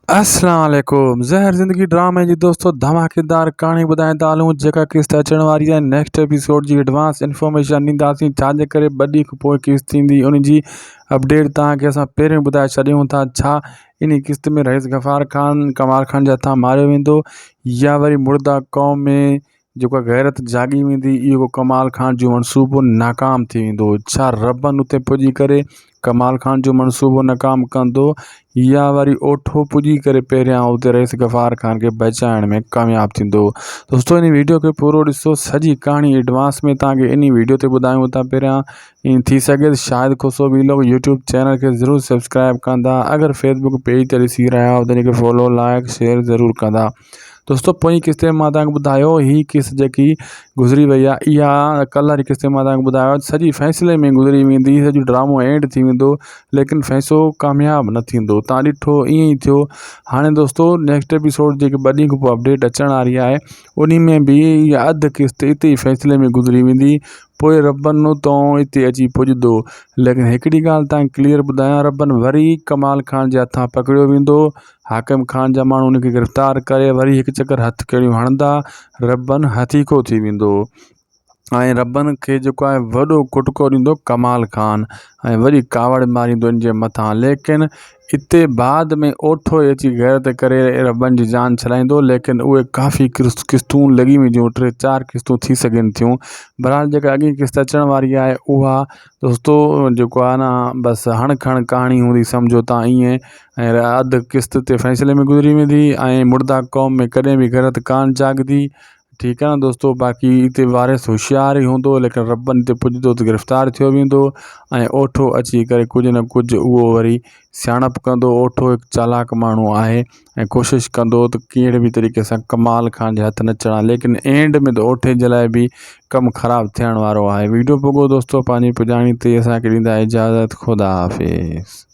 अस्सलाम वालेकुम। ज़हर ज़िंदगी ड्रामे जी दोस्तों धमाकेदार कहानी ॿुधाईंदा दालूं जेका किस्त अचण वारी आहे। नेक्स्ट एपिसोड जी एडवांस इन्फॉर्मेशन ॾींदासीं छाजे करे ॿ खां पोइ किस्त थींदी उन जी अपडेट तव्हांखे असां पहिरियों ॿुधाए छॾियूं था। छा इन किस्त में रईस गफ़ार खान कमाल खान जे हथां मारियो वेंदो या वरी मुर्दा क़ौम में जेका गैरत जागी वेंदी इहो कमाल खान जो मनसूबो नाकाम थी वेंदो। छा रबन उते पुॼी करे कमाल खान जो मनसूबो नाकाम कंदो या वरी ओठो पुॼी करे पहिरियां उते रईस गफ़ार खान के बचाइण में कामयाब थींदो। दोस्तों इन वीडियो के पूरो ॾिसो, सॼी कहानी एडवांस में तव्हांखे इन वीडियो ते ॿुधायूं था। पहिरियां इन थी सघे तो शायद को सो भी लोग यूट्यूब चैनल के ज़रूर सब्सक्राइब कंदा। अगर फेसबुक पेज ते ॾिसी रहिया हो त इनखे फॉलो लाइक शेयर ज़रूर कंदा। दोस्तों पोई किस्त मां तव्हांखे ॿुधायो ही किस्त जेकी गुज़री वई आहे इहा कल्ह वारी किस्त मां तव्हांखे ॿुधायो सॼी फ़ैसिले में गुज़री वेंदी, सॼो ड्रामो एंड थी वेंदो लेकिन फ़ैसिलो कामयाब न थींदो। तव्हां ॾिठो ईअं ई थियो। हाणे दोस्तों नेक्स्ट एपिसोड जेके 2 ॾींहं खां पोइ अपडेट अचण वारी आहे उन में भी इहा अधु किस्त इते ई फ़ैसिले में गुज़री वेंदी। पोइ रबन तो इते अची पुॼंदो। लेकिन हिकिड़ी ॻाल्हि तव्हांखे क्लियर ॿुधायां, रबन वरी कमाल खान जे हथां पकड़ियो वेंदो। हाकिम खान जा माण्हू उनखे गिरफ़्तार करे वरी हिकु चकर हथ कहिड़ियूं हणंदा, रबन हथीको थी वेंदो ऐं रबन खे जेको आहे वॾो कुटको ॾींदो कमाल खान ऐं वरी कावड़ मारींदो इन जे मथां। लेकिन इते बाद में ओठो अची गैरत करे रबन जी जान छॾाईंदो लेकिन उहे काफ़ी किस्तूं लॻी वेंदियूं, 3-4 किस्तूं थी सघनि थियूं। बहरहाल जेका अॻी किस्त अचण वारी आहे उहा दोस्तों जेको आहे न बसि हण खण कहाणी हूंदी सम्झो तव्हां ईअं। ऐं अधु किस्त ते फ़ैसिले में गुज़री वेंदी ऐं मुर्दा क़ौम में कॾहिं बि गैरत कान जागदी। ठीकु आहे न दोस्तों। बाक़ी हिते वारिस होशियार ई हूंदो लेकिन रबन ते पुॼंदो त गिरफ़्तार थियो वेंदो ऐं ओठो अची करे कुझु न कुझु उहो वरी सियाणप कंदो। ओठो हिकु चालाक माण्हू आहे ऐं कोशिशि कंदो त कहिड़े बि तरीक़े सां कमाल खान जे हथ न चढ़ा, लेकिन एंड में त ओठे जे लाइ बि कमु ख़राबु थियण वारो आहे। वीडियो पोइ दोस्तों पंहिंजी पुॼाणी ते असांखे ॾींदा इजाज़त। ख़ुदा हाफ़िज़।